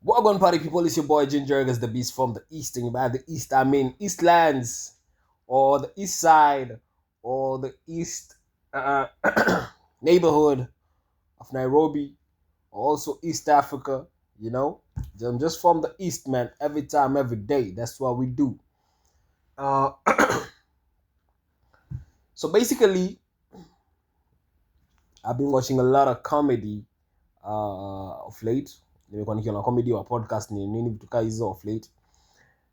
Welcome, party people. It's your boy Ginger as the Beast from the East, and by the East I mean Eastlands, or the East Side, or the East uh, neighborhood of Nairobi, or also East Africa. You know, I'm just from the East, man. Every time, every day. That's what we do. Uh, so basically, I've been watching a lot of comedy of late. Nimekuwa nikiona comedy wa podcast ni nini vitu kaa hizo of late.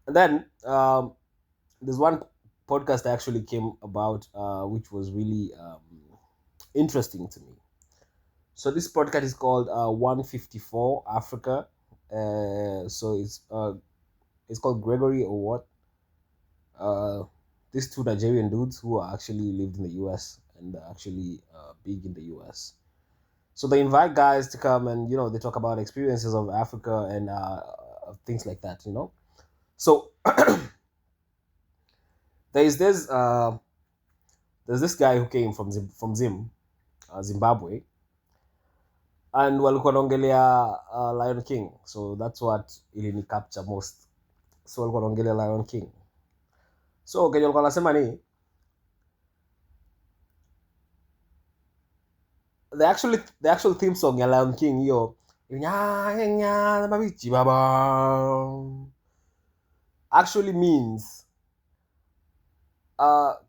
And then there's one podcast that actually came about which was really interesting to me. So this podcast is called 154 Africa. So it's called Gregory or what? These two Nigerian dudes who are actually lived in the US and are actually big in the US. So they invite guys to come and they talk about experiences of Africa and things like that. So there's this there's this guy who came from Zimbabwe, and walikuwa naongelea Lion King, so that's what ilini capture most. So walikuwa naongelea Lion King, so kenye walikuwa nasema ni the actual theme song ya Lion King hiyo actually means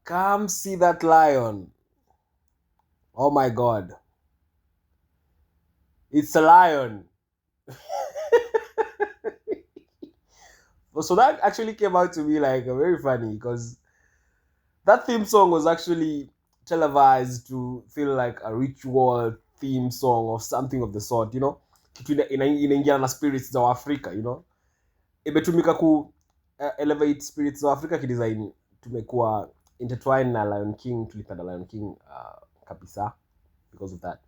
come see that lion. Oh my god, it's a lion. So that actually came out to me like very funny, because that theme song was actually televised to feel like a ritual theme song or something of the sort, kitu inaingia na spirits za Afrika, imetumika ku elevate spirits za Afrika kidesign. Tumekuwa intertwined na Lion King, tulipenda Lion King kabisa because of that.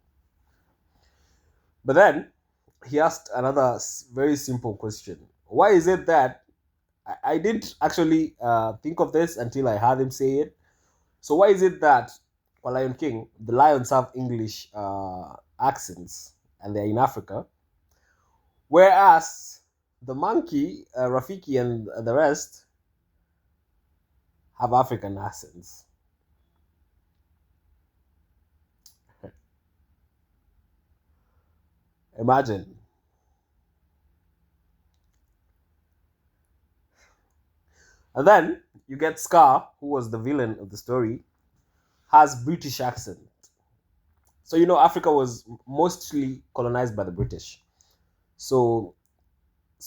But then he asked another very simple question. Why is it that I didn't actually think of this until I heard him say it. So why is it that for Lion King, the lions have English accents and they're in Africa, whereas the monkey, Rafiki, and the rest have African accents? Imagine. And then you get Scar, who was the villain of the story, has British accent. So Africa was mostly colonized by the British. So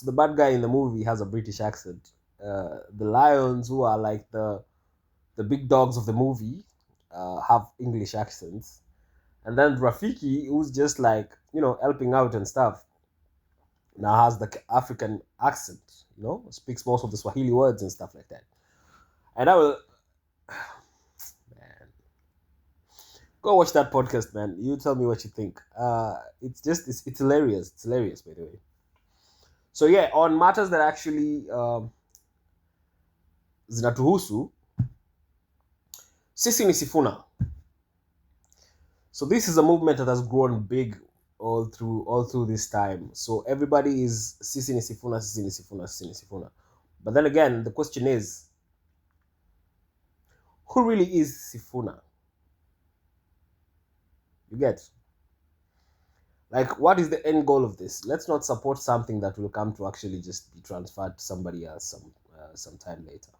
the bad guy in the movie has a British accent. The lions, who are like the big dogs of the movie, have English accents. And then Rafiki, who's just like helping out and stuff, now has the African accent. Speaks most of the Swahili words and stuff like that. And I will, man, go watch that podcast, man. You tell me what you think. It's hilarious. It's hilarious, by the way. So yeah, on matters that actually zinatuhusu, sisi ni Sifuna. So this is a movement that has grown big all through this time. So everybody is sisi ni Sifuna, sisi ni Sifuna, sisi ni Sifuna. But then again, the question is, who really is Sifuna? You get? Like, what is the end goal of this? Let's not support something that will come to actually just be transferred to somebody else some time later.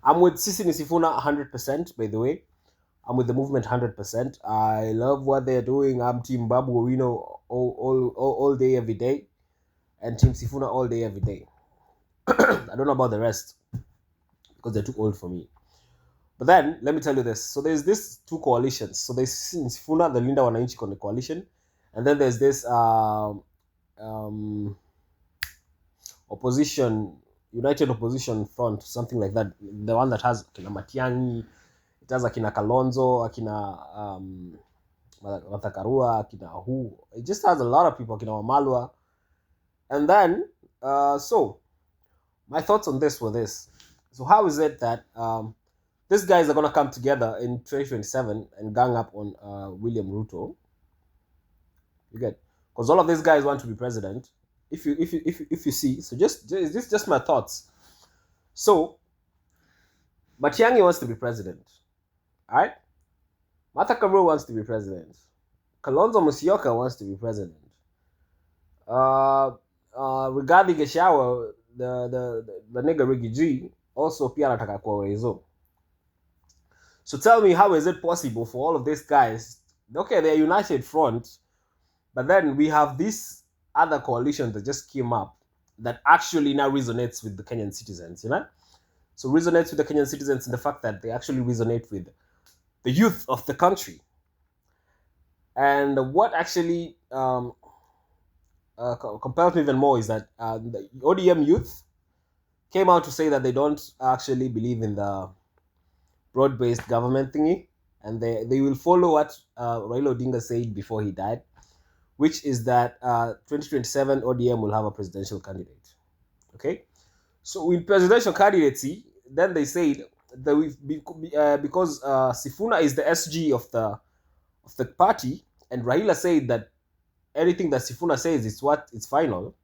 I'm with Sisi ni Sifuna 100%, by the way. I'm with the movement 100%. I love what they're doing. I'm Team Babu Owino all day, every day. And Team Sifuna all day, every day. I don't know about the rest, because they're too old for me. But then, let me tell you this. So there's this two coalitions. So there's Sifuna, the Linda Wananchi coalition. And then there's this opposition, United Opposition Front, something like that. The one that has Akina Matiang'i, it has Akina Kalonzo, Akina Matakarua, Akina who. It just has a lot of people, Akina Wamalwa. And then, so, my thoughts on this were this. So how is it that these guys are going to come together in 2027 and gang up on William Ruto? You get? Because all of these guys want to be president. If you see, so this is just my thoughts. So Matiang'i wants to be president, all right? Martha Karua wants to be president. Kalonzo Musyoka wants to be president. Regarding Gachagua, the nigga Ricky G also pia anataka kuwa Wezo. So tell me, how is it possible for all of these guys? Okay, they're united front, but then we have this other coalition that just came up that actually now resonates with the Kenyan citizens, you know? So resonates with the Kenyan citizens in the fact that they actually resonate with the youth of the country. And what actually compels me even more is that the ODM youth came out to say that they don't actually believe in the broad-based government thingy, and they will follow what Raila Odinga said before he died, which is that 2027 ODM will have a presidential candidate. Okay, so with presidential candidacy, then they said that because Sifuna is the SG of the party, and Raila said that anything that Sifuna says is what it's final.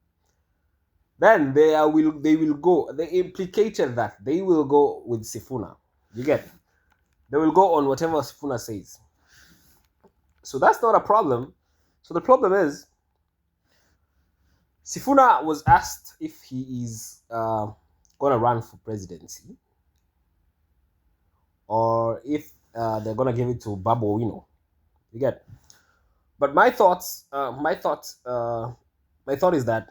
Then they will go. They implicated that they will go with Sifuna. You get it? They will go on whatever Sifuna says. So that's not a problem. So the problem is Sifuna was asked if he is gonna run for presidency or if they're gonna give it to Babu Owino. You get it? But my thought is that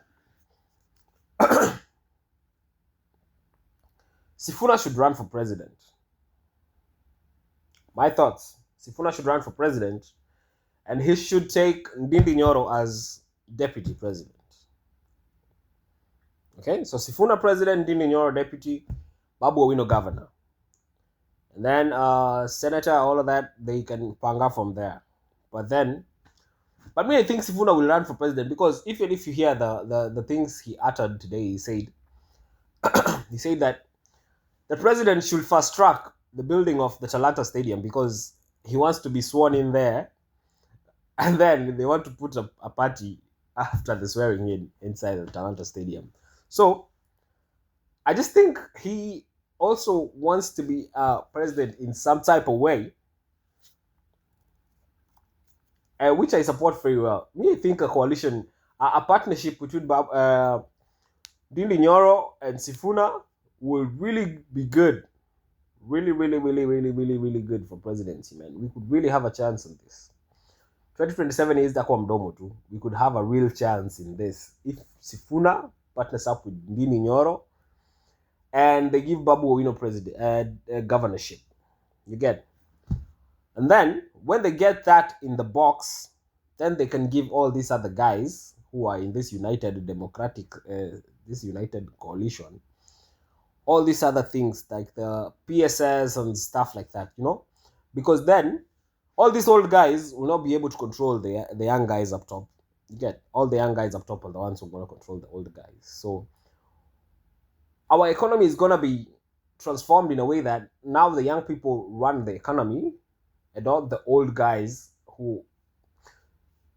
Sifuna should run for president. My thoughts: Sifuna should run for president, and he should take Ndindi Nyoro as deputy president. Okay, so Sifuna president, Ndindi Nyoro deputy, Babu Owino governor, and then senator, all of that they can panga from there. But me, I think Sifuna will run for president because even if you hear the things he uttered today, he said that the president should fast track the building of the Talanta Stadium because he wants to be sworn in there, and then they want to put a party after the swearing in inside the Talanta Stadium. So I just think he also wants to be president in some type of way, which I support very well. Me, I think a coalition, a partnership between Ndindi Nyoro and Sifuna will really be good. Really good for presidency, man. We could really have a chance on this. 2027 is Dakwa Mdomo too. We could have a real chance in this if Sifuna partners up with Ndindi Nyoro and they give Babu Owino governorship. You get? And then when they get that in the box, then they can give all these other guys who are in this united coalition all these other things like the PSS and stuff like that, you know, because then all these old guys will not be able to control the young guys up top. You get? All the young guys up top are the ones who are going to control the older guys. So our economy is going to be transformed in a way that now the young people run the economy and not the old guys who.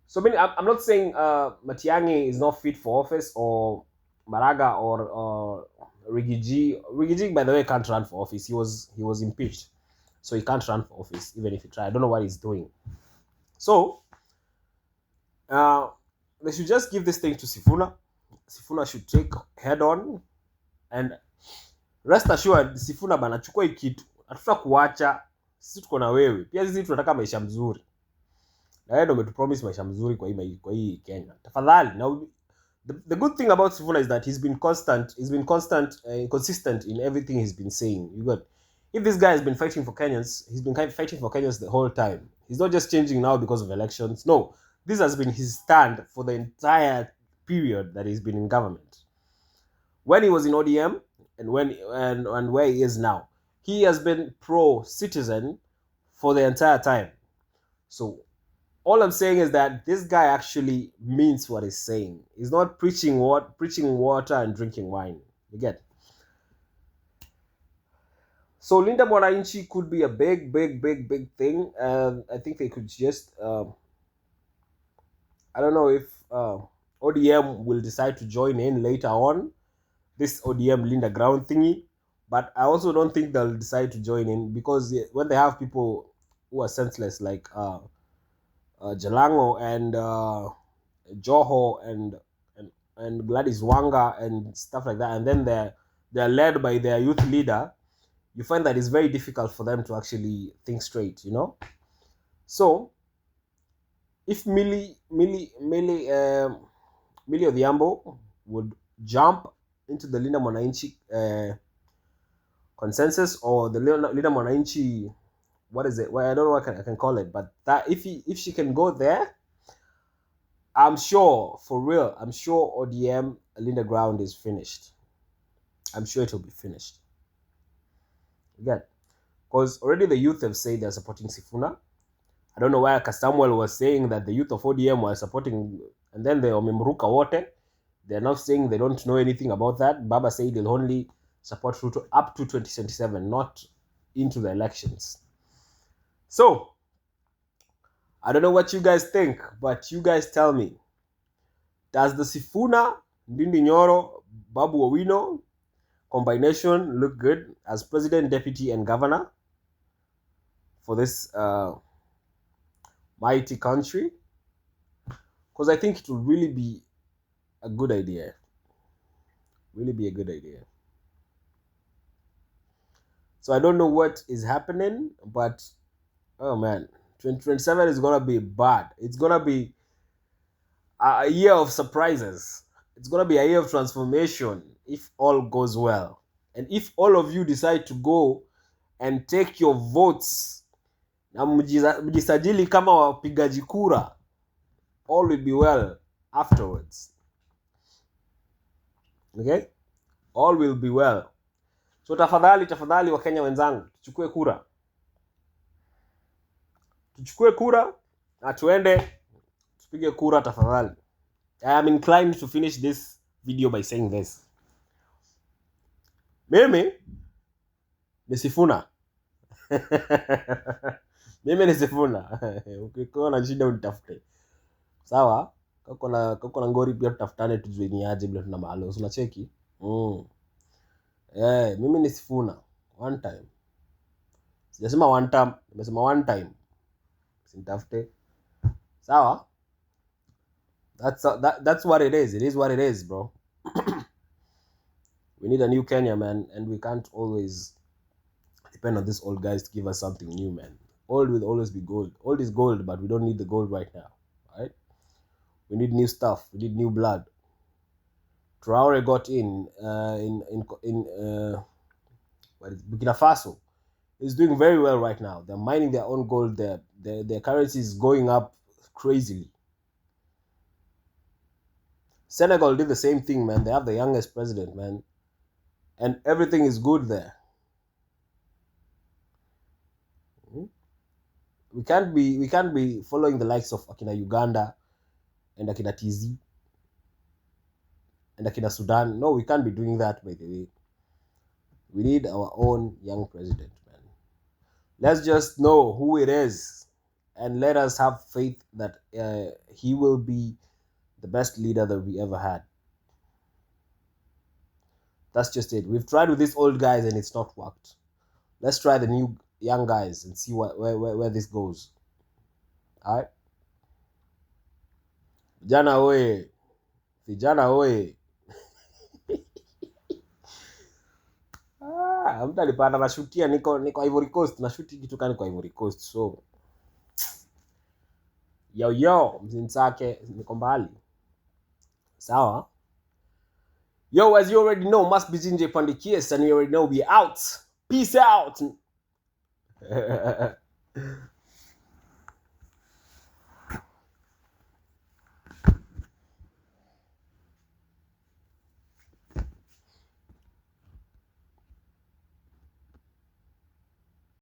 So I'm not saying Matiang'i is not fit for office or Maraga or Ricky G, by the way, can't run for office. He was impeached, so he can't run for office even if he tried. I don't know what he's doing. So they should just give this thing to Sifuna. Sifuna should take head on, and rest assured, Sifuna bana chukua hii kitu. Hatuta kuacha, sisi tuko na wewe. Pia sisi tunataka maisha mzuri. Na wewe ndio umetupromise maisha mzuri kwa hii Kenya. Tafadhali. Now the good thing about Sifuna is that he's been consistent in everything he's been saying. You got, if this guy has been fighting for Kenyans, he's been fighting for Kenyans the whole time. He's not just changing now because of elections. No, this has been his stand for the entire period that he's been in government. When he was in ODM and where he is now, he has been pro-citizen for the entire time. So all I'm saying is that this guy actually means what he's saying. He's not preaching water and drinking wine. You get? So Linda Baini could be a big thing. I think they could just I don't know if ODM will decide to join in later on, this ODM Linda ground thingy. But I also don't think they'll decide to join in, because when they have people who are senseless like Jalango and Joho and Gladys Wanga and stuff like that, and then they're led by their youth leader, you find that it's very difficult for them to actually think straight, you know. So if Millie Odhiambo would jump into the Linda Mwananchi consensus, or the Linda Mwananchi, what is it? Well, I don't know what I can call it, but that if she can go there, I'm sure, for real, I'm sure ODM Linda ground is finished. I'm sure it will be finished. Again, because already the youth have said they're supporting Sifuna. I don't know why Samuel was saying that the youth of ODM were supporting, and then the Omimruka Wote, they're now saying they don't know anything about that. Baba said they'll only support Ruto up to 2027, not into the elections. So, I don't know what you guys think, but you guys tell me. Does the Sifuna, Ndindi Nyoro, Babu Owino combination look good as president, deputy, and governor for this mighty country? Because I think it will really be a good idea. Really be a good idea. So I don't know what is happening, but oh man, 2027 is gonna be bad. It's gonna be a year of surprises. It's gonna be a year of transformation if all goes well. And if all of you decide to go and take your votes na mjisajili kama wapigaji kura, all will be well afterwards. Okay? All will be well. So tafadhali Wakenya wenzangu, tuchukue kura. Tuchukue kura na tuende tupige kura tafadhali. I am inclined to finish this video by saying this. Mimi ni Sifuna. Mimi ni Sifuna. Ukikuwa na shida unitafute. Sawa? Kako na ngori pia tutafutane tujue ni aje bila tuna mahali. Unacheki? Mimi ni Sifuna. One time. Sijasema one time, nimesema one time. Sinitafute. Sawa? That's what it is. It is what it is, bro. We need a new Kenya, man, and we can't always depend on these old guys to give us something new, man. Old will always be gold. Old is gold, but we don't need the gold right now, right? We need new stuff. We need new blood. Traore got in Burkina Faso. Is doing very well right now. They're mining their own gold. Their currency is going up crazily. Senegal did the same thing, man. They have the youngest president, man, and everything is good there. We can't be following the likes of Akina Uganda and Akina TZ and Akina Sudan. No, we can't be doing that, by the way. We need our own young president, man. Let's just know who it is and let us have faith that he will be the best leader that we ever had. That's just it. We've tried with these old guys and it's not worked. Let's try the new young guys and see where this goes. All right? Vijana oye. Vijana oye. Mtu alipanda nashutia niko Ivory Coast, nashuti kitu kani kwa Ivory Coast. So yo mzinsake niko mbali. Sawa? Yo, as you already know, must be Jinje Pandikis, and you already know we out. Peace out.